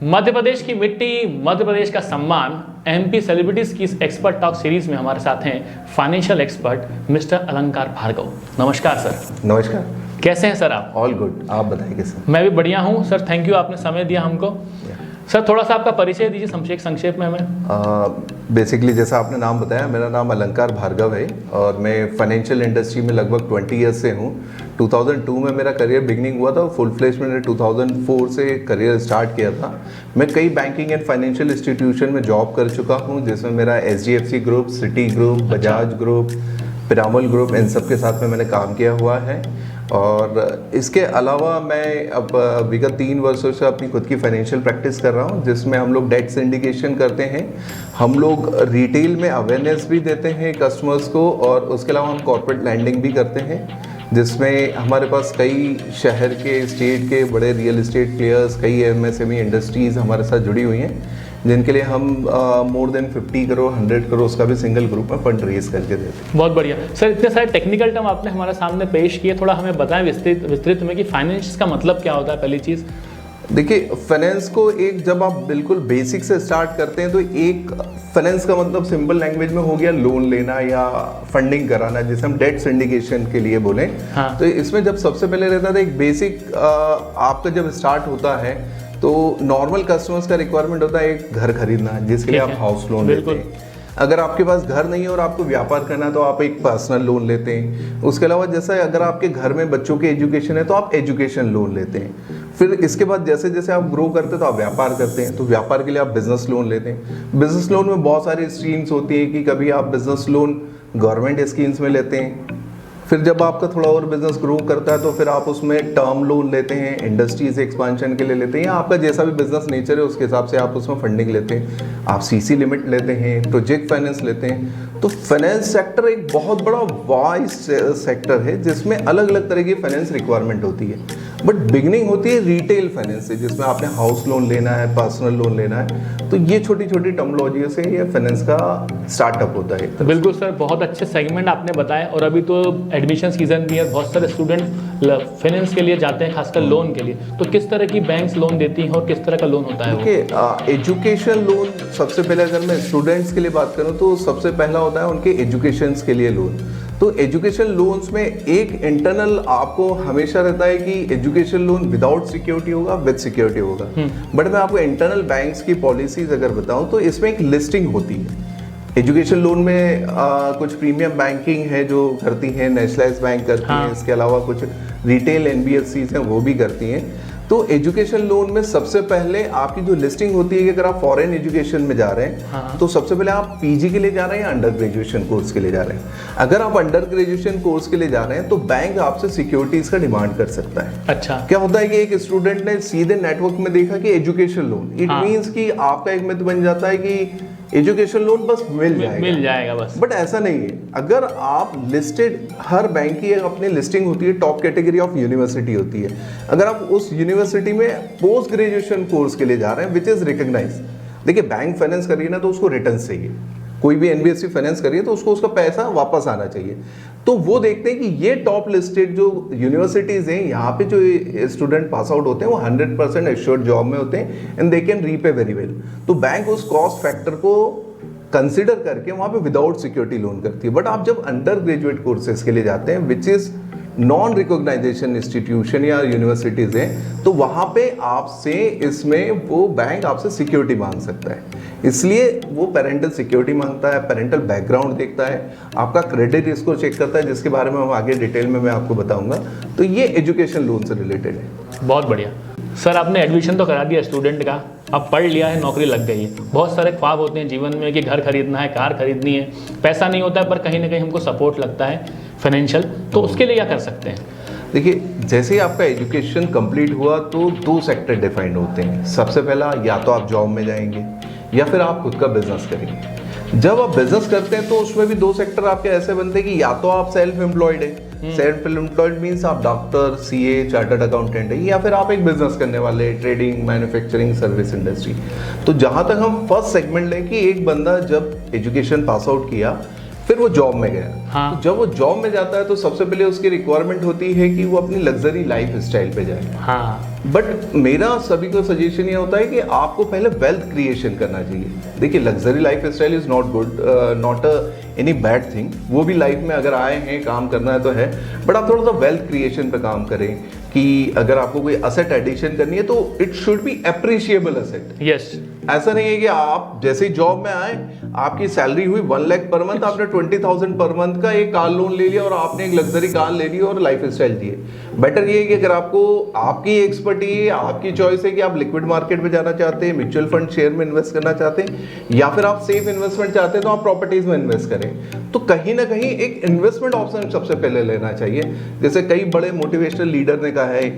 मध्य प्रदेश की मिट्टी, मध्य प्रदेश का सम्मान, एमपी सेलिब्रिटीज की इस एक्सपर्ट टॉक सीरीज में हमारे साथ हैं फाइनेंशियल एक्सपर्ट मिस्टर अलंकार भार्गव। नमस्कार सर। नमस्कार। कैसे हैं सर आप? ऑल गुड, आप बताइए कैसे? मैं भी बढ़िया हूँ सर, थैंक यू आपने समय दिया हमको। सर थोड़ा सा आपका परिचय दीजिए संक्षेप में हमें। बेसिकली जैसा आपने नाम बताया, मेरा नाम अलंकार भार्गव है और मैं फाइनेंशियल इंडस्ट्री में लगभग 20 ईयर्स से हूँ। 2002 में मेरा करियर बिगनिंग हुआ था, फुल फ्लेश मैंने 2004 से करियर स्टार्ट किया था। मैं कई बैंकिंग एंड फाइनेंशियल इंस्टीट्यूशन में जॉब कर चुका हूँ, जिसमें मेरा HDFC group, Citi group, Bajaj group, Piramal group, इन सब के साथ में मैंने काम किया हुआ है। और इसके अलावा मैं अब विगत 3 वर्षों से अपनी खुद की फाइनेंशियल प्रैक्टिस कर रहा हूँ, जिसमें हम लोग डेट सिंडिकेशन करते हैं, हम लोग रिटेल में अवेयरनेस भी देते हैं कस्टमर्स को, और उसके अलावा हम कॉर्पोरेट लैंडिंग भी करते हैं, जिसमें हमारे पास कई शहर के, स्टेट के बड़े रियल एस्टेट प्लेयर्स, कई MSME इंडस्ट्रीज़ हमारे साथ जुड़ी हुई हैं, जिनके लिए हम मोर देन 50 करोड़ 100 करोड़ का भी सिंगल ग्रुप में फंड रेज करके देते हैं। बहुत बढ़िया सर, इतने सारे टेक्निकल टर्म आपने हमारे सामने पेश किए, थोड़ा हमें बताएं विस्तृत में कि फाइनेंस का मतलब क्या होता है। पहली चीज़ देखिए, फाइनेंस को एक जब आप बिल्कुल बेसिक से स्टार्ट करते हैं तो एक फाइनेंस का मतलब सिंपल लैंग्वेज में हो गया लोन लेना या फंडिंग कराना, जिसे हम डेट सिंडिकेशन के लिए बोलें। हाँ। तो इसमें जब सबसे पहले रहता था एक बेसिक, आपका जब स्टार्ट होता है तो नॉर्मल कस्टमर्स का रिक्वायरमेंट होता है एक घर खरीदना, जिसके लिए आप हाउस लोन लेते हैं। अगर आपके पास घर नहीं है और आपको व्यापार करना है तो आप एक पर्सनल लोन लेते हैं। उसके अलावा जैसा अगर आपके घर में बच्चों की एजुकेशन है तो आप एजुकेशन लोन लेते हैं। फिर इसके बाद जैसे जैसे आप ग्रो करते हैं तो आप व्यापार करते हैं, तो व्यापार के लिए आप बिजनेस लोन लेते हैं। बिजनेस लोन में बहुत सारी स्ट्रीम्स होती हैं कि कभी आप बिजनेस लोन गवर्नमेंट स्कीम्स में लेते हैं, फिर जब आपका थोड़ा और बिजनेस ग्रो करता है तो फिर आप उसमें टर्म लोन लेते हैं, इंडस्ट्रीज एक्सपांशन के लिए लेते हैं, या आपका जैसा भी बिजनेस नेचर है उसके हिसाब से आप उसमें फंडिंग लेते हैं। आप CC लिमिट लेते हैं, प्रोजेक्ट फाइनेंस लेते हैं। तो फाइनेंस सेक्टर एक बहुत बड़ा वाइड सेक्टर है, जिसमें अलग अलग तरह की फाइनेंस रिक्वायरमेंट होती है। बट बिगनिंग होती है रिटेल फाइनेंस से, जिसमें आपने हाउस लोन लेना है, पर्सनल लोन लेना है। तो ये छोटी छोटी टर्मोलॉजी से ये फाइनेंस का स्टार्टअप होता है। तो बिल्कुल सर, बहुत अच्छे सेगमेंट आपने बताए, और अभी तो एडमिशन सीजन भी है, बहुत सारे स्टूडेंट फाइनेंस के लिए जाते हैं, खासकर लोन के लिए। तो किस तरह की बैंक्स लोन देती हैं और किस तरह का लोन होता है? देखिए, एजुकेशन लोन सबसे पहले अगर मैं स्टूडेंट्स के लिए बात करूं तो सबसे पहला होता है उनके एजुकेशन के लिए लोन। तो एजुकेशन लोन्स में एक इंटरनल आपको हमेशा रहता है कि एजुकेशन लोन विदाउट सिक्योरिटी होगा, विद सिक्योरिटी होगा। बट मैं आपको इंटरनल बैंक्स की पॉलिसीज अगर बताऊं तो इसमें एक लिस्टिंग होती है। एजुकेशन लोन में कुछ प्रीमियम बैंकिंग है जो करती है, नेशनलाइज बैंक करती है, इसके अलावा कुछ रिटेल NBFCs हैं वो भी करती हैं। तो एजुकेशन लोन में सबसे पहले आपकी जो लिस्टिंग होती है कि अगर आप फॉरेन एजुकेशन में जा रहे हैं तो सबसे पहले आप PG के लिए जा रहे हैं या अंडर ग्रेजुएशन कोर्स के लिए जा रहे हैं। अगर आप अंडर ग्रेजुएशन कोर्स के लिए जा रहे हैं तो बैंक आपसे सिक्योरिटीज का डिमांड कर सकता है। अच्छा। क्या होता है कि एक स्टूडेंट ने सीधे नेटवर्क में देखा कि एजुकेशन लोन, इट मीन्स कि आपका एक मिथ बन जाता है कि एजुकेशन लोन बस मिल जाएगा बस। बट ऐसा नहीं है। अगर आप लिस्टेड, हर बैंक की अपनी लिस्टिंग होती है, टॉप कैटेगरी ऑफ यूनिवर्सिटी होती है। अगर आप उस यूनिवर्सिटी में पोस्ट ग्रेजुएशन कोर्स के लिए जा रहे हैं विच इज रिकॉग्नाइज, देखिए बैंक फाइनेंस करिए ना तो उसको रिटर्न चाहिए, कोई भी NBFC फाइनेंस करिए तो उसको उसका पैसा वापस आना चाहिए। तो वो देखते हैं कि ये टॉप लिस्टेड जो यूनिवर्सिटीज़ हैं, यहाँ पे जो स्टूडेंट पास आउट होते हैं वो 100% एश्योर्ड जॉब में होते हैं and they can repay very well. तो बैंक उस कॉस्ट फैक्टर को कंसिडर करके वहाँ पे विदाउट सिक्योरिटी लोन करती है। बट आप जब अंडर ग्रेजुएट कोर्सेज के लिए जाते हैं which is non recognization institution या यूनिवर्सिटीज़ हैं, तो वहाँ पे आपसे इसमें वो बैंक आपसे सिक्योरिटी मांग सकता है। इसलिए वो पेरेंटल सिक्योरिटी मांगता है, पेरेंटल बैकग्राउंड देखता है, आपका क्रेडिट इसको चेक करता है, जिसके बारे में हम आगे डिटेल में मैं आपको बताऊंगा। तो ये एजुकेशन लोन से रिलेटेड है। बहुत बढ़िया सर, आपने एडमिशन तो करा दिया स्टूडेंट का, अब पढ़ लिया है, नौकरी लग गई है। बहुत सारे ख्वाब होते हैं जीवन में कि घर खरीदना है, कार खरीदनी है, पैसा नहीं होता है, पर कहीं ना कहीं हमको सपोर्ट लगता है फाइनेंशियल, तो उसके लिए क्या कर सकते हैं? देखिए, जैसे ही आपका एजुकेशन कंप्लीट हुआ तो 2 सेक्टर डिफाइंड होते हैं। सबसे पहला, या तो आप जॉब में जाएंगे या फिर आप खुद का बिजनेस करेंगे। जब आप बिजनेस करते हैं तो उसमें भी 2 सेक्टर आपके ऐसे बनते हैं कि या तो आप सेल्फ एम्प्लॉयड है, सेल्फ एम्प्लॉयड मीन्स आप डॉक्टर, CA, चार्टर्ड अकाउंटेंट है, या फिर आप एक बिजनेस करने वाले, ट्रेडिंग, मैन्युफैक्चरिंग, सर्विस इंडस्ट्री। तो जहां तक हम फर्स्ट सेगमेंट लें कि एक बंदा जब एजुकेशन पास आउट किया फिर वो जॉब में गया, हाँ। तो जब वो जॉब में जाता है तो सबसे पहले उसकी रिक्वायरमेंट होती है कि वो अपनी लग्जरी लाइफ स्टाइल पे जाए। हाँ। बट मेरा सभी को सजेशन ये होता है कि आपको पहले वेल्थ क्रिएशन करना चाहिए। देखिए, luxury life style is not good, not any bad thing. वो भी लाइफ में अगर आए हैं, काम करना है तो है, बट आप थोड़ा सा वेल्थ क्रिएशन पे काम करें कि अगर आपको कोई असेट एडिशन करनी है तो it should be appreciable asset. Yes. ऐसा नहीं है कि आप जैसे ही जॉब में आए, आपकी सैलरी हुई 1 लाख पर मंथ, आपने 20,000 पर मंथ का एक कार लोन ले लिया और आपने एक लग्जरी कार ले ली और लाइफ स्टाइल जिए। बेटर ये है कि अगर आपको आपकी एक्सपर्टी है, आपकी चॉइस है कि आप लिक्विड मार्केट में जाना चाहते हैं, म्यूचुअल फंड शेयर में इन्वेस्ट करना चाहते हैं, या फिर आप सेफ इन्वेस्टमेंट चाहते हैं तो आप प्रॉपर्टीज में इन्वेस्ट करें, तो कहीं ना कहीं एक इन्वेस्टमेंट ऑप्शन सबसे पहले लेना चाहिए। जैसे कई बड़े मोटिवेशनल लीडर ने कहा है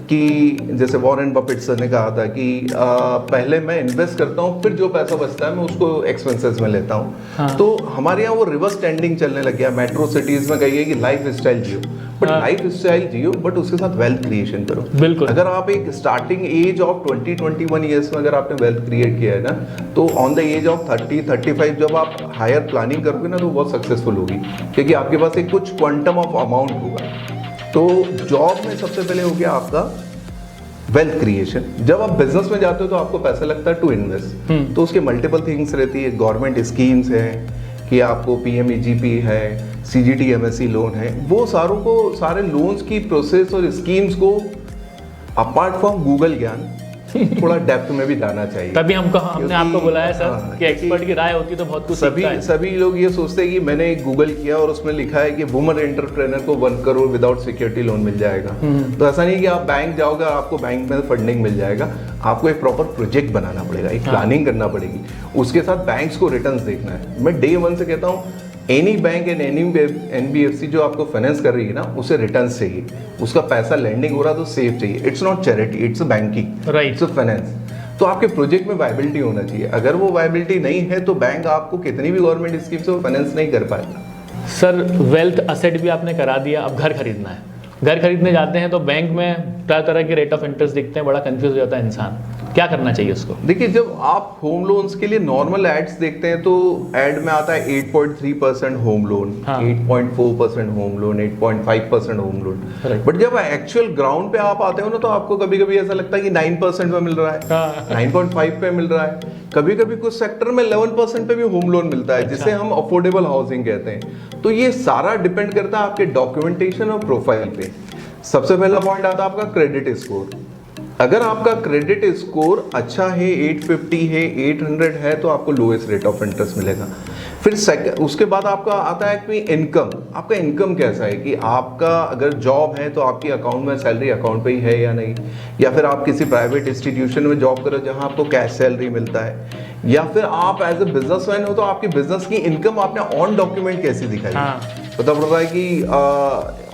कि, जैसे वॉरेन बफेट सर ने कहा था कि पहले मैं इन्वेस्ट करता हूँ, फिर जो पैसा बचता है मैं उसको एक्सपेंसेस में लेता हूँ। हाँ। तो हमारे यहाँ वो रिवर्स ट्रेंडिंग चलने लग गया। मेट्रो सिटीज में कहिए कि life style Jio, but life style Jio but उसके साथ वेल्थ क्रिएशन करो। बिल्कुल। अगर आप एक स्टार्टिंग एज ऑफ 20-21 ईयर्स में अगर आपने वेल्थ क्रिएट किया है ना, तो ऑन द एज ऑफ 30-35 जब आप हायर प्लानिंग करोगे ना तो बहुत सक्सेसफुल होगी, क्योंकि आपके पास एक कुछ क्वांटम ऑफ अमाउंट होगा। तो जॉब में सबसे पहले हो गया आपका वेल्थ क्रिएशन। जब आप बिजनेस में जाते हो तो आपको पैसा लगता है टू इन्वेस्ट, तो उसके मल्टीपल थिंग्स रहती है। गवर्नमेंट स्कीम्स है कि आपको PMEGP है, CGT MSE लोन है, वो सारे लोन्स की प्रोसेस और स्कीम्स को अपार्ट फ्रॉम गूगल ज्ञान थोड़ा डेप्थ में भी जाना चाहिए। तभी हमने आपको बुलाया सर कि एक्सपर्ट की राय होती तो बहुत कुछ सीखता है। सभी लोग ये सोचते हैं कि मैंने गूगल किया और उसमें लिखा है कि वुमन एंटरप्रेन्योर को 1 करोड़ विदाउट सिक्योरिटी लोन मिल जाएगा। तो ऐसा नहीं कि आप बैंक जाओगे और आपको बैंक में फंडिंग मिल जाएगा। आपको एक प्रॉपर प्रोजेक्ट बनाना पड़ेगा, एक प्लानिंग करना पड़ेगी, उसके साथ बैंक्स को रिटर्न्स देखना है। मैं डे 1 से कहता हूँ, any bank and any NBFC जो आपको फाइनेंस कर रही है ना, उसे रिटर्न्स चाहिए। उसका पैसा लैंडिंग हो रहा तो सेफ चाहिए। It's not charity, it's banking, right, it's finance. तो आपके प्रोजेक्ट में वायबिलिटी होना चाहिए। अगर वो वायबिलिटी नहीं है तो बैंक आपको कितनी भी गवर्नमेंट स्कीम से वो फाइनेंस नहीं कर पाएगा। सर वेल्थ असेट भी आपने करा दिया, अब घर खरीदना है। घर खरीदने जाते हैं तो बैंक में तरह तरह के रेट ऑफ इंटरेस्ट दिखते हैं, बड़ा कंफ्यूज हो जाता है इंसान। क्या करना चाहिए उसको? देखिए, जब आप होम लोन्स के लिए नॉर्मल एड्स देखते हैं तो एड में आता है 8.3% home loan, 8.4% home loan, 8.5% home loan. But जब एक्चुअल ग्राउंड पे आप आते हो ना तो आपको कभी कभी ऐसा लगता है कि 9% में मिल रहा है, 9.5 पे मिल रहा है, कभी कभी कुछ सेक्टर में 11% पे भी होम लोन मिलता है, जिसे हम अफोर्डेबल हाउसिंग कहते हैं। तो ये सारा डिपेंड करता है आपके डॉक्यूमेंटेशन और प्रोफाइल पे। सबसे पहला पॉइंट आता है आपका क्रेडिट स्कोर। अगर आपका क्रेडिट स्कोर अच्छा है, 850 है, 800 है, तो आपको लोएस्ट रेट ऑफ इंटरेस्ट मिलेगा। फिर उसके बाद आपका आता है कि इनकम। आपका इनकम कैसा है, कि आपका अगर जॉब है तो आपकी अकाउंट में सैलरी अकाउंट पे ही है या नहीं, या फिर आप किसी प्राइवेट इंस्टीट्यूशन में जॉब करो जहां आपको कैश सैलरी मिलता है, या फिर आप एज ए बिजनेसमैन हो तो आपकी बिजनेस की इनकम आपने ऑन डॉक्यूमेंट कैसी दिखाई। पता पड़ रहा है कि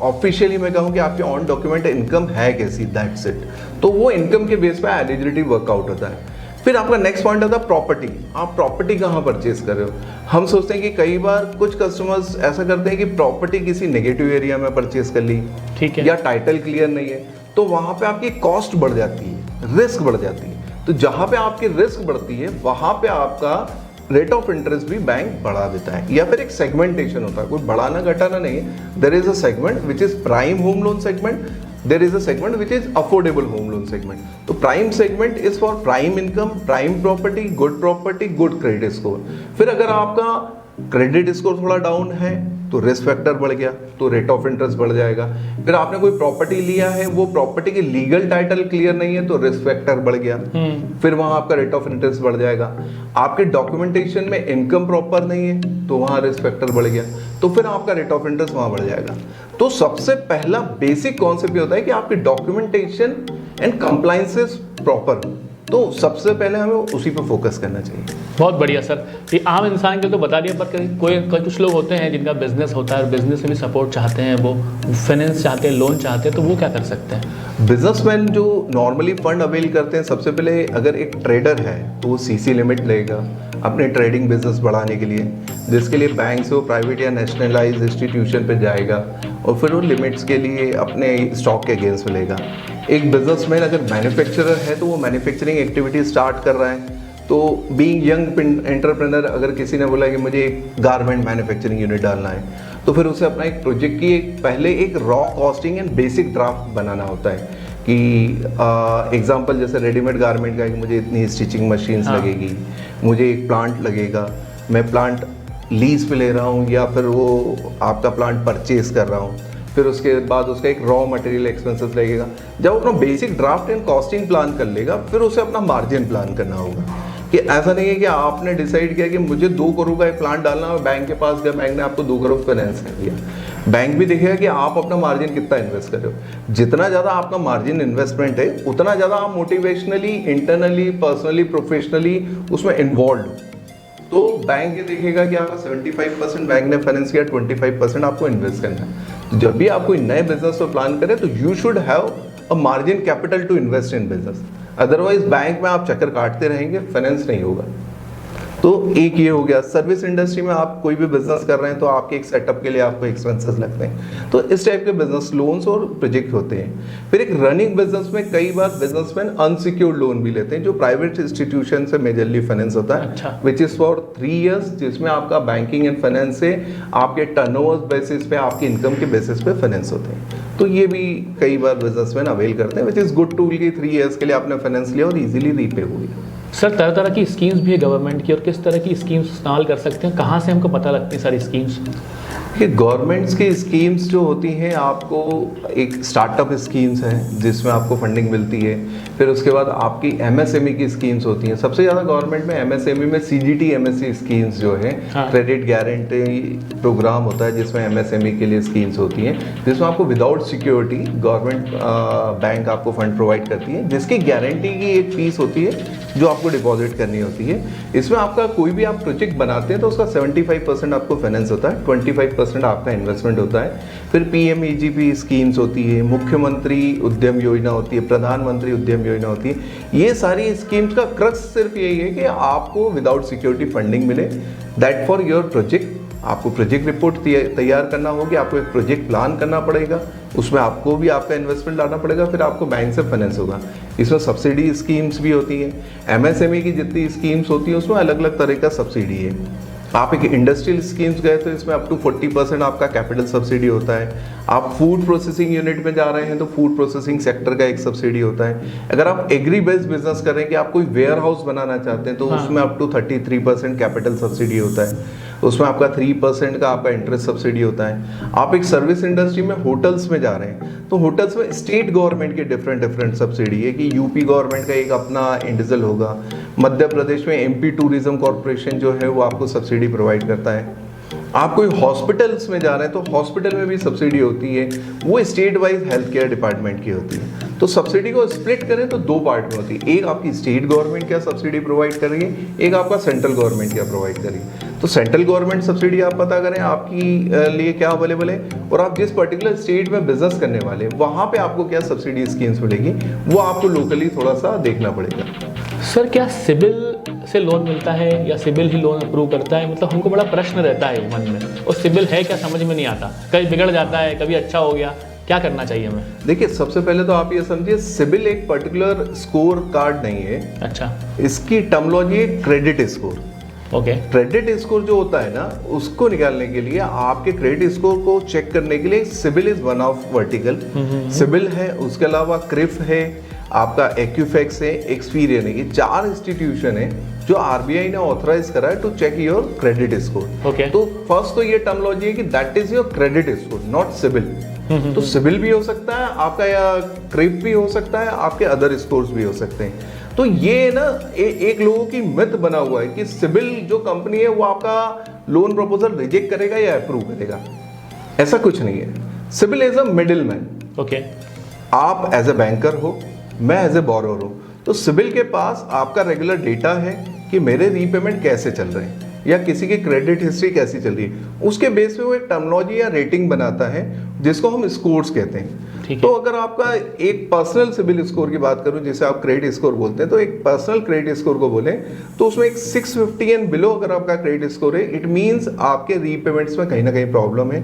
ऑफिशियली मैं कहूँ कि आपकी ऑन डॉक्यूमेंट इनकम है कैसी, दैट्स इट। तो वो इनकम के बेस पे एलिजिबिलिटी वर्कआउट होता है। फिर आपका नेक्स्ट पॉइंट आता है प्रॉपर्टी। आप प्रॉपर्टी कहाँ परचेज कर रहे हो। हम सोचते हैं कि कई बार कुछ कस्टमर्स ऐसा करते हैं कि प्रॉपर्टी किसी नेगेटिव एरिया में परचेज कर ली, ठीक है, या टाइटल क्लियर नहीं है, तो वहाँ पे आपकी कॉस्ट बढ़ जाती है, रिस्क बढ़ जाती है। तो जहाँ पे आपकी रिस्क बढ़ती है वहाँ पे आपका रेट ऑफ इंटरेस्ट भी बैंक बढ़ा देता है। या फिर एक सेगमेंटेशन होता है, कोई बढ़ाना घटाना नहीं है। There is a segment which is prime home loan segment, there is a segment which is affordable home loan segment. तो prime segment is for prime income, prime property, good credit score. फिर अगर आपका credit score थोड़ा down है तो risk factor बढ़ गया, तो रेट ऑफ इंटरेस्ट बढ़ जाएगा। फिर आपने कोई प्रॉपर्टी लिया है, वो प्रॉपर्टी की लीगल टाइटल क्लियर नहीं है तो रिस्क फैक्टर बढ़ गया, फिर वहां आपका रेट ऑफ इंटरेस्ट बढ़ जाएगा। आपके डॉक्यूमेंटेशन में इनकम प्रॉपर नहीं है तो वहां रिस्क फैक्टर बढ़ गया, तो फिर आपका रेट ऑफ इंटरेस्ट वहां बढ़ जाएगा। तो सबसे पहला बेसिक कॉन्सेप्ट ये होता है कि आपकी डॉक्यूमेंटेशन एंड कंप्लायंसेस प्रॉपर, तो सबसे पहले हमें उसी पर फोकस करना चाहिए। बहुत बढ़िया सर, ये आम इंसान के तो बता दिया, पर कोई कुछ लोग होते हैं जिनका बिजनेस होता है और बिजनेस में भी सपोर्ट चाहते हैं, वो फाइनेंस चाहते हैं, लोन चाहते हैं, तो वो क्या कर सकते हैं? बिजनेसमैन जो नॉर्मली फंड अवेल करते हैं, सबसे पहले अगर एक ट्रेडर है तो वो CC लिमिट लेगा अपने ट्रेडिंग बिजनेस बढ़ाने के लिए, जिसके लिए बैंक से वो प्राइवेट या नेशनलाइज इंस्टीट्यूशन पे जाएगा और फिर वो लिमिट्स के लिए अपने स्टॉक के अगेंस्ट में लेगा। एक बिजनेसमैन अगर मैन्युफैक्चरर है तो वो मैन्युफैक्चरिंग एक्टिविटी स्टार्ट कर रहा है, तो बीइंग यंग एंटरप्रेन्योर अगर किसी ने बोला कि मुझे एक गारमेंट मैन्युफैक्चरिंग यूनिट डालना है तो फिर उसे अपना एक प्रोजेक्ट की पहले एक raw costing and basic draft बनाना होता है कि एग्जांपल जैसे रेडीमेड गारमेंट का है कि मुझे इतनी स्टिचिंग मशीन्स लगेगी, मुझे एक प्लांट लगेगा, मैं प्लांट लीज पे ले रहा हूँ या फिर वो आपका प्लांट परचेज कर रहा हूँ, फिर उसके बाद उसका एक रॉ मटेरियल एक्सपेंसेस लगेगा। जब अपना basic draft and costing plan कर लेगा, फिर उसे अपना मार्जिन प्लान करना होगा। कि ऐसा नहीं है कि आपने डिसाइड किया कि मुझे 2 करोड़ का एक प्लांट डालना है, बैंक के पास गया, बैंक ने आपको 2 करोड़ फाइनेंस कर दिया। बैंक भी देखेगा कि आप अपना मार्जिन कितना इन्वेस्ट कर रहे हो। जितना ज़्यादा आपका मार्जिन इन्वेस्टमेंट है, उतना ज़्यादा आप मोटिवेशनली, इंटरनली, पर्सनली, प्रोफेशनली उसमें इन्वॉल्व हो। तो बैंक ये देखेगा कि आपका 75% बैंक ने फाइनेंस किया, 25% आपको इन्वेस्ट करना है। तो जब भी आप कोई नए बिजनेस को प्लान करें तो you should have a margin capital to invest in business. Otherwise bank में आप चक्कर काटते रहेंगे, फाइनेंस नहीं होगा। तो एक ये हो गया। सर्विस इंडस्ट्री में आप कोई भी बिजनेस कर रहे हैं तो आपके एक सेटअप के लिए आपको एक्सपेंसेस लगते हैं। तो इस टाइप के बिजनेस लोन्स और प्रोजेक्ट होते हैं। फिर एक रनिंग बिजनेस में कई बार बिजनेसमैन अनसिक्योर्ड लोन भी लेते हैं, जो प्राइवेट इंस्टीट्यूशन से मेजरली फाइनेंस होता है, विच इज फॉर 3 years, जिसमें आपका बैंकिंग एंड फाइनेंस से आपके टर्नओवर बेसिस पे, आपकी इनकम के बेसिस पे फाइनेंस होते हैं। तो ये भी कई बार बिजनेसमैन अवेल करते हैं, विच इज गुड टूल की 3 years के लिए आपने फाइनेंस लिया और इजीली रीपे हो गया। सर तरह तरह की स्कीम्स भी है गवर्नमेंट की, और किस तरह की स्कीम्स इस्तेमाल कर सकते हैं, कहाँ से हमको पता लगती है सारी स्कीम्स? ये गवर्नमेंट्स की स्कीम्स जो होती हैं, आपको एक स्टार्टअप स्कीम्स हैं जिसमें आपको फंडिंग मिलती है। फिर उसके बाद आपकी एमएसएमई की स्कीम्स होती हैं। सबसे ज़्यादा गवर्नमेंट में एमएसएमई में सीजीटी एमएससी स्कीम्स जो है, क्रेडिट गारंटी प्रोग्राम होता है, जिसमें एमएसएमई के लिए स्कीम्स होती हैं, जिसमें आपको विदाउट सिक्योरिटी गवर्नमेंट बैंक आपको फंड प्रोवाइड करती है, जिसकी गारंटी की एक फीस होती है जो आपको डिपॉजिट करनी होती है। इसमें आपका कोई भी आप प्रोजेक्ट बनाते हैं तो उसका 75% आपको फाइनेंस होता है, 25% आपका इन्वेस्टमेंट होता है। फिर पीएमईजीपी स्कीम्स होती है, मुख्यमंत्री उद्यम योजना होती है, प्रधानमंत्री उद्यम योजना होती है। ये सारी स्कीम्स का क्रक्स सिर्फ यही है कि आपको विदाउट सिक्योरिटी फंडिंग मिले, दैट फॉर योर प्रोजेक्ट। आपको प्रोजेक्ट रिपोर्ट तैयार करना होगी, आपको एक प्रोजेक्ट प्लान करना पड़ेगा, उसमें आपको भी आपका इन्वेस्टमेंट लाना पड़ेगा, फिर आपको बैंक से फाइनेंस होगा। इसमें सब्सिडी स्कीम्स भी होती हैं। एमएसएमई की जितनी स्कीम्स होती हैं उसमें अलग अलग तरह का सब्सिडी है। आप एक इंडस्ट्रियल स्कीम्स गए तो इसमें अप टू 40% आपका कैपिटल सब्सिडी होता है। आप फूड प्रोसेसिंग यूनिट में जा रहे हैं तो फूड प्रोसेसिंग सेक्टर का एक सब्सिडी होता है। अगर आप एग्री बेस्ड बिजनेस कर रहे हैं कि आप कोई वेयर हाउस बनाना चाहते हैं तो उसमें अप टू 33% कैपिटल सब्सिडी होता है। उसमें आपका 3% का आपका इंटरेस्ट सब्सिडी होता है। आप एक सर्विस इंडस्ट्री में होटल्स में जा रहे हैं तो होटल्स में स्टेट गवर्नमेंट के डिफरेंट सब्सिडी है कि यूपी गवर्नमेंट का एक अपना इंडिविजुअल होगा, मध्य प्रदेश में एमपी टूरिज्म कॉर्पोरेशन जो है वो आपको सब्सिडी प्रोवाइड करता है। आप कोई हॉस्पिटल्स में जा रहे हैं तो हॉस्पिटल में भी सब्सिडी होती है, वो state wise health care department की होती है। तो सब्सिडी को स्प्लिट करें तो 2 पार्ट में होती है, एक आपकी स्टेट गवर्नमेंट क्या सब्सिडी प्रोवाइड कर रही है, एक आपका सेंट्रल गवर्नमेंट क्या प्रोवाइड कर रही है। तो सेंट्रल गवर्नमेंट सब्सिडी आप पता करें आपकी लिए क्या अवेलेबल है, और आप जिस पर्टिकुलर स्टेट में बिजनेस करने वाले वहाँ पे आपको क्या सब्सिडी स्कीम्स मिलेगी, वो आपको लोकली थोड़ा सा देखना पड़ेगा। सर क्या सिबिल से लोन मिलता है या सिबिल ही लोन अप्रूव करता है? मतलब हमको बड़ा प्रश्न रहता है मन में, और सिबिल है क्या समझ में नहीं आता, कभी बिगड़ जाता है, कभी अच्छा हो गया, क्या करना चाहिए हमें? देखिए, सबसे पहले तो आप ये समझिए सिबिल एक पर्टिकुलर स्कोर कार्ड नहीं है। अच्छा। इसकी टर्मिनोलॉजी है credit score. Okay. Credit score जो होता है ना, उसको निकालने के लिए, आपके क्रेडिट स्कोर को चेक करने के लिए CIBIL is one of vertical. CIBIL है, उसके अलावा क्रिफ है, आपका एक्यूफेक्स है, एक्सपीरियन है। ये 4 इंस्टीट्यूशन है जो आरबीआई ने ऑथराइज करा है to check your credit score. Okay. तो फर्स्ट तो ये टर्मिनोलॉजी है कि that is your credit score, not CIBIL. तो सिबिल भी हो सकता है आपका, या क्रिफ भी हो सकता है, आपके अदर स्कोर्स भी हो सकते हैं। तो ये ना एक लोगों की मिथ बना हुआ है कि सिबिल जो कंपनी है वो आपका लोन प्रपोजल रिजेक्ट करेगा या अप्रूव करेगा। ऐसा कुछ नहीं है। CIBIL is a middle man. Okay. आप एज ए बैंकर हो, मैं एज ए बोरोर हूँ, तो सिबिल के पास आपका रेगुलर डेटा है कि मेरे रीपेमेंट कैसे चल रहे हैं या किसी की क्रेडिट हिस्ट्री कैसी चल रही है। उसके बेस पे वो एक टर्मिनोलॉजी या रेटिंग बनाता है जिसको हम स्कोर्स कहते हैं। तो अगर आपका एक पर्सनल सिबिल स्कोर की बात करूं, जिसे आप क्रेडिट स्कोर बोलते हैं, तो एक पर्सनल क्रेडिट स्कोर को बोले तो उसमें एक 650 एंड बिलो अगर आपका क्रेडिट स्कोर है, इट मीन्स आपके रीपेमेंट्स में कहीं ना कहीं प्रॉब्लम है,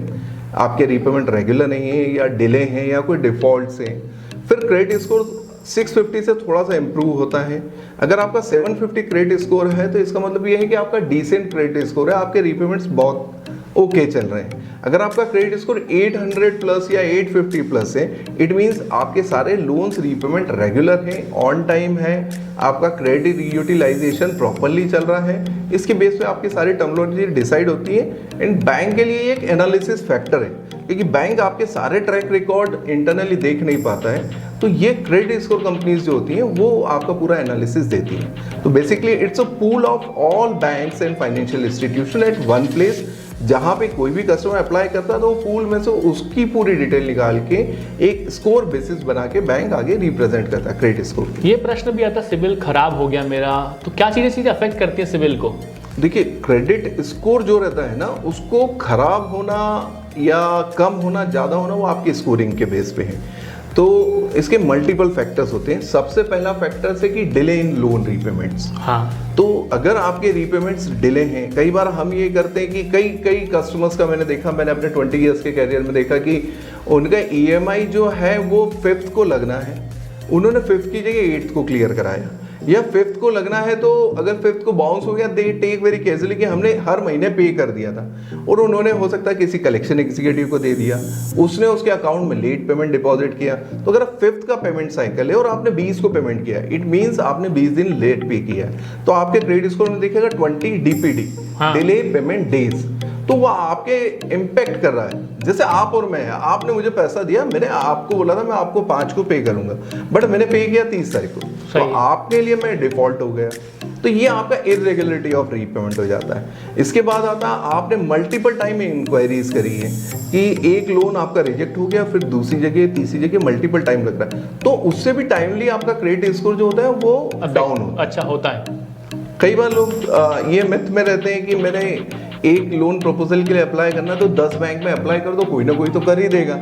आपके रीपेमेंट रेगुलर नहीं है या डिले हैं या कोई डिफॉल्ट्स हैं। फिर क्रेडिट स्कोर 650 से थोड़ा सा इंप्रूव होता है। अगर आपका 750 क्रेडिट स्कोर है तो इसका मतलब ये है कि आपका डिसेंट क्रेडिट स्कोर है, आपके रीपेमेंट्स बहुत ओके चल रहे हैं। अगर आपका क्रेडिट स्कोर 800 प्लस या 850 प्लस है, इट मीन्स आपके सारे लोन्स रीपेमेंट रेगुलर है, ऑन टाइम है, आपका क्रेडिट यूटिलाइजेशन प्रॉपरली चल रहा है। इसके बेस पे आपकी सारी टर्मिनोलॉजी डिसाइड होती है। एंड बैंक के लिए एक एनालिसिस फैक्टर है, क्योंकि बैंक आपके सारे ट्रैक रिकॉर्ड इंटरनली देख नहीं पाता है। तो ये क्रेडिट स्कोर कंपनीज जो होती हैं वो आपका पूरा एनालिसिस देती हैं। तो basically it's a pool of all banks and financial institution at one place, जहाँ पे कोई भी कस्टमर अप्लाई करता है तो वो पूल में से उसकी पूरी डिटेल निकाल के एक स्कोर बेसिस बना के बैंक आगे रिप्रेजेंट करता है क्रेडिट स्कोर। ये प्रश्न भी आता है, सिविल खराब हो गया मेरा, तो क्या चीज़ें अफेक्ट करती है सिविल को? देखिए, क्रेडिट स्कोर जो रहता है ना, उसको खराब होना या कम होना, ज़्यादा होना, वो आपकी स्कोरिंग के बेस पे है। तो इसके मल्टीपल फैक्टर्स होते हैं। सबसे पहला फैक्टर है कि डिले इन लोन रीपेमेंट्स। हाँ, तो अगर आपके रीपेमेंट्स डिले हैं, कई बार हम ये करते हैं कि कई कस्टमर्स का मैंने अपने 20 इयर्स के कैरियर में देखा कि उनका EMI जो है वो 5th को लगना है, उन्होंने 5th की जगह 8th को क्लियर कराया, या 5th को लगना है तो अगर 5th को बाउंस हो गया, दे टेक वेरी कैजुअली कि हमने हर महीने पे कर दिया था, और उन्होंने हो सकता है किसी कलेक्शन एग्जीक्यूटिव को दे दिया, उसने उसके अकाउंट में लेट पेमेंट डिपॉजिट किया। तो अगर 5th का पेमेंट साइकिल है और आपने 20 को पेमेंट किया, इट मीन्स आपने 20 दिन लेट पे किया है, तो आपके क्रेडिट स्कोर में देखिएगा 20 DPD, डिले पेमेंट डेज। तो वो आपके इम्पैक्ट कर रहा है। जैसे आप और मैं, आपने मुझे पैसा दिया, मैंने आपको बोला था मैं आपको 5 को पे करूंगा, बट मैंने पे किया 30 तारीख को, तो आपके लिए मैं डिफॉल्ट हो गया। तो ये आपका इरेगुलरिटी ऑफ रीपेमेंट हो जाता है। इसके बाद आता है आपने मल्टीपल टाइम इंक्वायरीज करी है कि एक लोन आपका रिजेक्ट हो गया, फिर दूसरी जगह तीसरी जगह मल्टीपल टाइम लग रहा है, तो उससे भी टाइमली आपका क्रेडिट स्कोर जो होता है वो डाउन होता है। अच्छा होता है। कई बार लोग ये मिथ में रहते हैं कि मैंने एक लोन प्रपोजल के लिए अप्लाई करना है तो 10 बैंक में अप्लाई कर दो, कोई ना कोई तो कर ही देगा,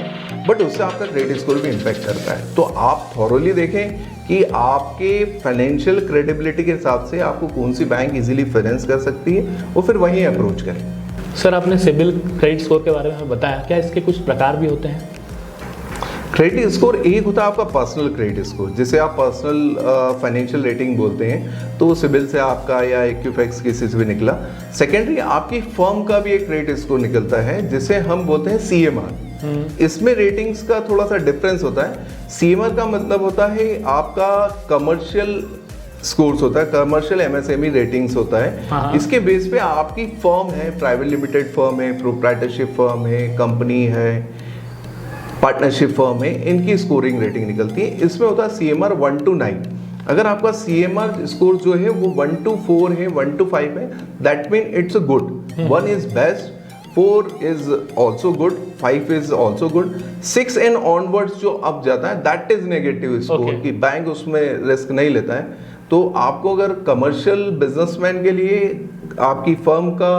बट उससे आपका क्रेडिट स्कोर भी इम्पैक्ट करता है। तो आप थॉरोली देखें कि आपके फाइनेंशियल क्रेडिबिलिटी के हिसाब से आपको कौन सी बैंक इजीली फाइनेंस कर सकती है, वो फिर वहीं अप्रोच करें। सर, आपने सिविल क्रेडिट स्कोर के बारे में बताया, क्या इसके कुछ प्रकार भी होते हैं? क्रेडिट स्कोर एक होता है आपका पर्सनल क्रेडिट स्कोर, जिसे आप पर्सनल फाइनेंशियल रेटिंग बोलते हैं, तो सिबिल से आपका या इक्विफैक्स किसी से भी निकला। सेकेंडरी आपकी फर्म का भी एक क्रेडिट स्कोर निकलता है जिसे हम बोलते हैं CMR। इसमें रेटिंग्स का थोड़ा सा डिफरेंस होता है। CMR का मतलब होता है आपका कमर्शियल स्कोर्स होता है, कमर्शियल MSME रेटिंग्स होता है। इसके बेस पे आपकी फर्म है, प्राइवेट लिमिटेड फर्म है, प्रोप्राइटरशिप फर्म है, कंपनी है, पार्टनरशिप फर्म है, इनकी स्कोरिंग रेटिंग निकलती है। इसमें होता है CMR 1 to 9। अगर आपका CMR स्कोर जो है वो 1 to 4 है, 1 to 5 है, that mean it's a good. 1 is best, 4 is also good, 5 is also good, 6 and onwards जो अब जाता है दैट इज नेगेटिव स्कोर, कि बैंक उसमें रिस्क नहीं लेता है। तो आपको अगर कमर्शियल बिजनेसमैन के लिए आपकी फर्म का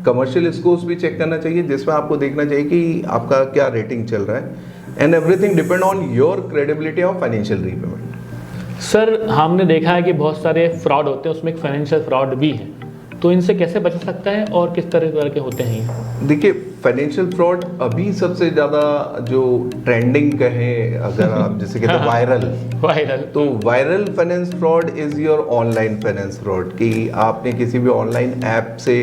कमर्शियल स्कोर्स भी चेक करना चाहिए, जिसमें आपको देखना चाहिए कि आपका क्या रेटिंग चल रहा है, and everything depend on your credibility of financial repayment. Sir, हमने देखा है कि बहुत सारे फ्रॉड होते हैं, उसमें एक फाइनेंशियल फ्रॉड भी है, तो इनसे कैसे बच सकता है और किस तरह के होते हैं? देखिए, फाइनेंशियल फ्रॉड अभी सबसे ज़्यादा जो ट्रेंडिंग कहें, अगर आप जैसे कहते हैं वायरल, तो viral finance fraud is your online finance fraud, कि आपने किसी भी ऑनलाइन ऐप से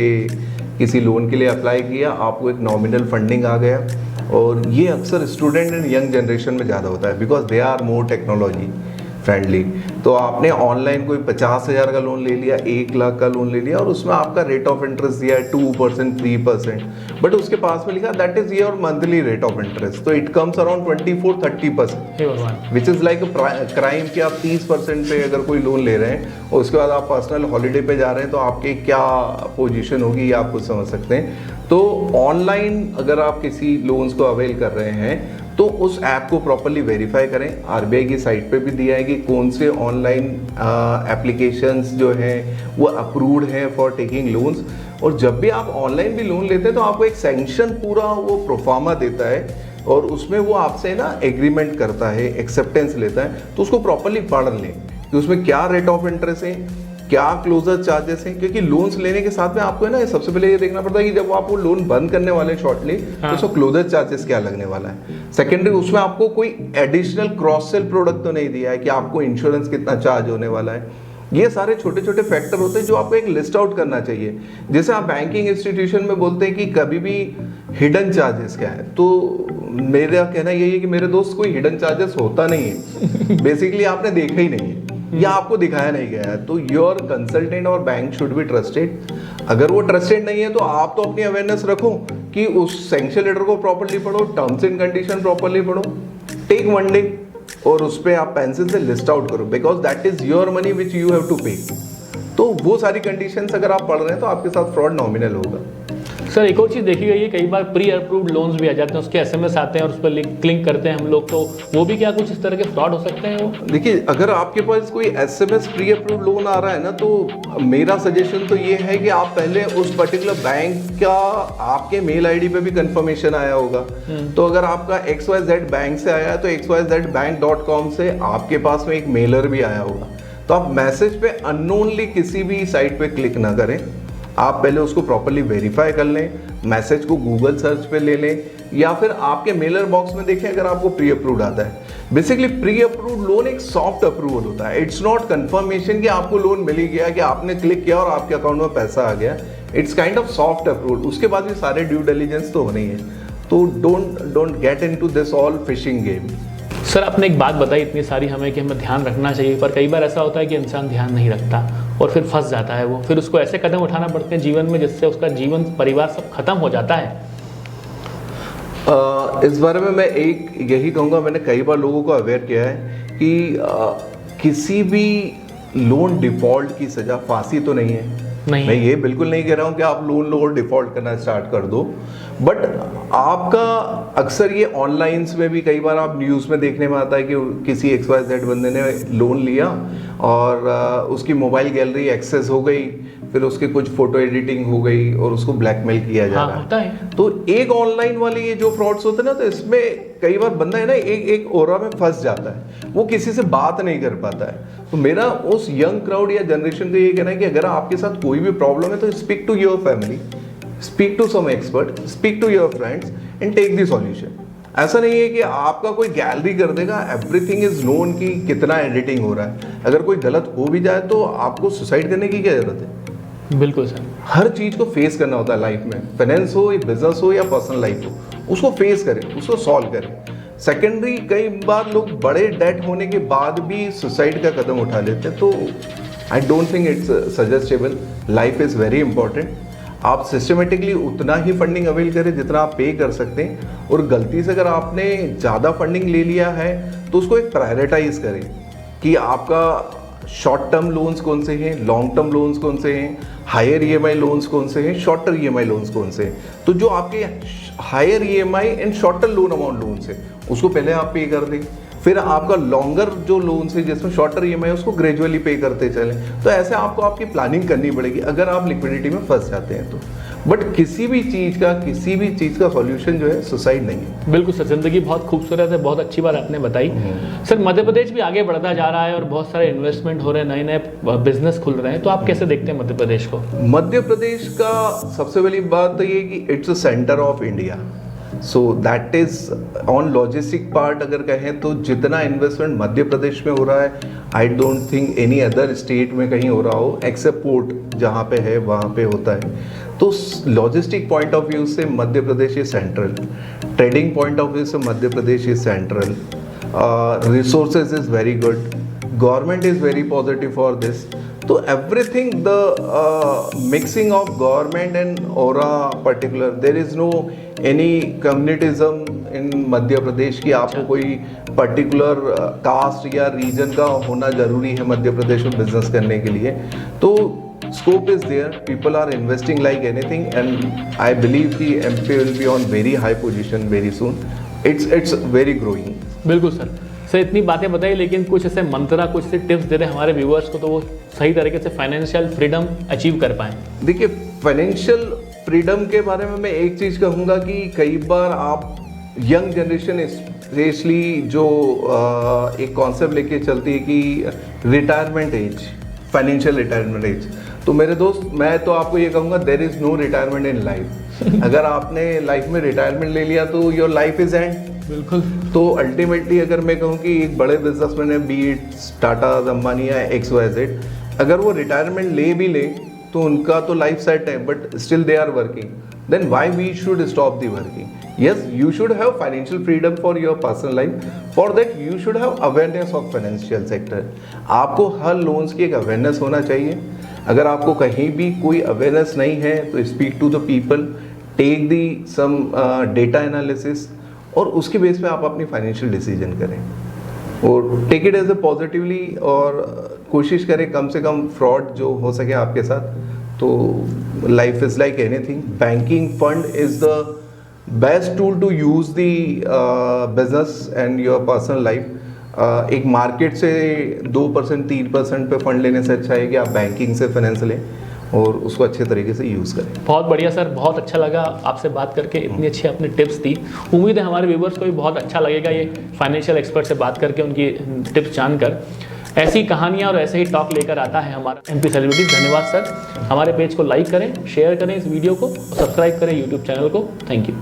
किसी लोन के लिए अप्लाई किया, आपको एक नॉमिनल फंडिंग आ गया, और ये अक्सर स्टूडेंट एंड यंग जनरेशन में ज़्यादा होता है, because they are more technology friendly. तो आपने ऑनलाइन कोई 50,000 का लोन ले लिया, 1 लाख का लोन ले लिया, और उसमें आपका रेट ऑफ इंटरेस्ट दिया है 2%, 3%, बट उसके पास में लिखा that is your monthly rate of interest, तो it comes around 24-30%, which is like crime कि आप 30% पे अगर कोई लोन ले रहे हैं और उसके बाद आप पर्सनल हॉलीडे पे जा रहे हैं, तो आपकी क्या पोजीशन होगी ये आप कुछ समझ सकते हैं। तो ऑनलाइन अगर आप किसी लोन्स को अवेल कर रहे हैं तो उस ऐप को प्रॉपरली वेरीफाई करें। RBI की साइट पे भी दिया है कि कौन से ऑनलाइन एप्लीकेशंस जो हैं वो अप्रूव्ड हैं फॉर टेकिंग लोन्स, और जब भी आप ऑनलाइन भी लोन लेते हैं तो आपको एक सैंक्शन पूरा वो प्रोफार्मा देता है, और उसमें वो आपसे ना एग्रीमेंट करता है, एक्सेप्टेंस लेता है, तो उसको प्रॉपरली पढ़ लें कि उसमें क्या रेट ऑफ इंटरेस्ट है, क्या क्लोजर चार्जेस हैं, क्योंकि लोन्स लेने के साथ में आपको है ना सबसे पहले ये देखना पड़ता है कि जब आप वो लोन बंद करने वाले हैं शॉर्टली, तो उसको क्लोजर चार्जेस क्या लगने वाला है। सेकेंडरी, उसमें आपको कोई एडिशनल क्रॉस सेल प्रोडक्ट तो नहीं दिया है कि आपको इंश्योरेंस कितना चार्ज होने वाला है, ये सारे छोटे छोटे फैक्टर होते हैं जो आपको एक लिस्ट आउट करना चाहिए। जैसे आप बैंकिंग इंस्टीट्यूशन में बोलते हैं कि कभी भी हिडन चार्जेस क्या है, तो मेरा कहना यही है कि मेरे दोस्त कोई हिडन चार्जेस होता नहीं है। बेसिकली आपने देखा ही नहीं है या आपको दिखाया नहीं गया है। तो योर कंसल्टेंट और बैंक शुड बी ट्रस्टेड। अगर वो ट्रस्टेड नहीं है तो आप तो अपनी अवेयरनेस रखो कि उस सैंक्शन लेटर को प्रॉपर्ली पढ़ो, टर्म्स एंड कंडीशन प्रॉपर्ली पढ़ो, टेक वन डे और उस पर आप पेंसिल से लिस्ट आउट करो, because that is your money which you have to pay. तो वो सारी कंडीशंस अगर आप पढ़ रहे हैं तो आपके साथ फ्रॉड नॉमिनल होगा। सर एक और चीज़ देखी गई है, कई बार प्री अप्रूव्ड लोन्स भी आ जाते हैं, उसके एसएमएस आते हैं और उस पर क्लिक करते हैं हम लोग, तो वो भी क्या कुछ इस तरह के फ्रॉड हो सकते हैं? वो देखिए, अगर आपके पास कोई एसएमएस प्री अप्रूव्ड लोन आ रहा है ना, तो मेरा सजेशन तो ये है कि आप पहले उस पर्टिकुलर बैंक का आपके मेल आईडी पे भी कंफर्मेशन आया होगा। तो अगर आपका XYZ बैंक से आया है तो xyzbank.com से आपके पास में एक मेलर भी आया होगा। तो आप मैसेज पे अननोनली किसी भी साइट पे क्लिक ना करें, आप पहले उसको प्रॉपर्ली वेरीफाई कर लें, मैसेज को गूगल सर्च पे ले लें या फिर आपके मेलर बॉक्स में देखें अगर आपको प्री अप्रूव्ड आता है। बेसिकली प्री अप्रूव्ड लोन एक सॉफ्ट अप्रूवल होता है। इट्स नॉट कंफर्मेशन कि आपको लोन मिल ही गया, कि आपने क्लिक किया और आपके अकाउंट में पैसा आ गया। It's kind of soft approval. उसके बाद भी सारे ड्यू डिलिजेंस तो होने ही है। तो don't get into this all fishing game. Sir आपने एक बात बताई इतनी सारी हमें कि हमें ध्यान रखना चाहिए, पर कई बार ऐसा होता है कि इंसान ध्यान नहीं रखता और फिर फंस जाता है वो, फिर उसको ऐसे कदम उठाना पड़ते हैं जीवन में जिससे उसका जीवन परिवार सब खत्म हो जाता है। इस बारे में मैं एक यही कहूँगा, मैंने कई बार लोगों को अवेयर किया है कि किसी भी लोन डिफॉल्ट की सज़ा फांसी तो नहीं है। मैं ये बिल्कुल नहीं कह रहा हूँ कि आप लोन लो और डिफॉल्ट करना स्टार्ट कर दो, बट आपका अक्सर ये ऑनलाइंस में भी कई बार आप न्यूज़ में देखने में आता है कि किसी XYZ बंदे ने लोन लिया और उसकी मोबाइल गैलरी एक्सेस हो गई, फिर उसकी कुछ फोटो एडिटिंग हो गई और उसको ब्लैकमेल किया जा रहा है। तो एक ऑनलाइन वाले ये जो फ्रॉड्स होते हैं ना, तो इसमें कई बार बंदा है ना एक ओरा में फंस जाता है, वो किसी से बात नहीं कर पाता है। तो मेरा उस यंग क्राउड या जनरेशन को ये कहना है कि अगर आपके साथ कोई भी प्रॉब्लम है तो speak to your family, speak to some expert, speak to your friends and take the solution. ऐसा नहीं है कि आपका कोई गैलरी कर देगा, एवरीथिंग इज नोन कि कितना एडिटिंग हो रहा है। अगर कोई गलत हो भी जाए तो आपको सुसाइड करने की क्या जरूरत है? बिल्कुल सर, हर चीज को फेस करना होता है लाइफ में, फाइनेंस हो, बिजनेस हो या पर्सनल लाइफ हो, उसको फेस करें, उसको सॉल्व करें। सेकेंडरी, कई बार लोग बड़े डेट होने के बाद भी सुसाइड का कदम उठा लेते हैं, तो I don't think it's suggestible. Life is very important. आप सिस्टमेटिकली उतना ही फंडिंग अवेल करें जितना आप पे कर सकते हैं, और गलती से अगर आपने ज़्यादा फंडिंग ले लिया है तो उसको एक प्रायोरिटाइज करें कि आपका शॉर्ट टर्म लोन्स कौन से हैं, लॉन्ग टर्म लोन्स कौन से हैं, हायर EMI लोन्स कौन से हैं, शॉर्टर EMI लोन्स कौन से हैं। तो जो आपके higher EMI and shorter loan amount loans है उसको पहले आप पे कर दें, फिर आपका लॉन्गर जो लोन्स है जिसमें शॉर्टर EMI है उसको ग्रेजुअली पे करते चलें। तो ऐसे आपको आपकी प्लानिंग करनी पड़ेगी अगर आप लिक्विडिटी में फंस जाते हैं तो। बट किसी भी चीज़ का सॉल्यूशन जो है सुसाइड नहीं है। बिल्कुल सर, जिंदगी बहुत खूबसूरत है, बहुत अच्छी बात आपने बताई। सर मध्य प्रदेश भी आगे बढ़ता जा रहा है और बहुत सारे इन्वेस्टमेंट हो रहे हैं, नए नए बिजनेस खुल रहे हैं, तो आप कैसे देखते हैं मध्य प्रदेश को? मध्य प्रदेश का सबसे बड़ी बात तो ये कि it's a centre of India, so that is on logistic part अगर कहें तो जितना इन्वेस्टमेंट मध्य प्रदेश में हो रहा है, I don't think any other state में कहीं हो रहा हो, एक्सेप्ट पोर्ट जहाँ पे है वहाँ पे होता है। तो लॉजिस्टिक पॉइंट ऑफ व्यू से Madhya Pradesh is central, trading point of view से Madhya Pradesh is central, resources is very good, government is very positive for this. तो everything, the mixing of government and aura particular, there is no any communalism in Madhya Pradesh की आपको कोई particular caste या reason का होना जरूरी है मध्य प्रदेश में बिजनेस करने के लिए। तो scope is there, people are investing like anything, and I believe the MP will be on very high position very soon. It's very growing. बिल्कुल सर इतनी बातें बताई, लेकिन कुछ ऐसे मंत्रा, कुछ ऐसे टिप्स दे रहे हमारे व्यूअर्स को तो वो सही तरीके से फाइनेंशियल फ्रीडम अचीव कर पाएँ। देखिए, फाइनेंशियल फ्रीडम के बारे में मैं एक चीज़ कहूँगा कि कई बार आप यंग जनरेशन स्पेशली जो एक कॉन्सेप्ट लेके चलती है कि retirement age, financial retirement age, तो मेरे दोस्त मैं तो आपको ये कहूँगा there is no retirement in life. अगर आपने लाइफ में रिटायरमेंट ले लिया तो योर लाइफ इज एंड। बिल्कुल। तो अल्टीमेटली अगर मैं कहूँ कि एक बड़े बिजनेसमैन है, बी इट टाटा, अंबानी या XYZ, अगर वो रिटायरमेंट ले भी ले तो उनका तो लाइफ सेट है, but still they are working, then why we should stop the working? Yes, you should have financial freedom for your personal life. For that, you should have awareness of financial sector. आपको हर loans की एक awareness होना चाहिए. अगर आपको कहीं भी कोई अवेयरनेस नहीं है तो speak to the people, take the some data analysis, और उसके बेस पे आप अपनी फाइनेंशियल डिसीजन करें और take it as a positively, और कोशिश करें कम से कम फ्रॉड जो हो सके आपके साथ. तो life is like anything. Banking fund is the best tool to use the business and your personal life. एक मार्केट से 2% 3% पे फंड लेने से अच्छा है कि आप बैंकिंग से फाइनेंस लें और उसको अच्छे तरीके से यूज़ करें. बहुत बढ़िया सर, बहुत अच्छा लगा आपसे बात करके, इतनी अच्छी आपने टिप्स दी. उम्मीद है हमारे व्यूवर्स को भी बहुत अच्छा लगेगा ये फाइनेंशियल एक्सपर्ट से बात करके, उनकी टिप्स जानकर. ऐसी कहानियाँ और ऐसे ही टॉक लेकर आता है हमारा MP सेलिब्रिटीज़. धन्यवाद सर. हमारे पेज को लाइक करें, शेयर करें इस वीडियो को, सब्सक्राइब करें यूट्यूब चैनल को. Thank you.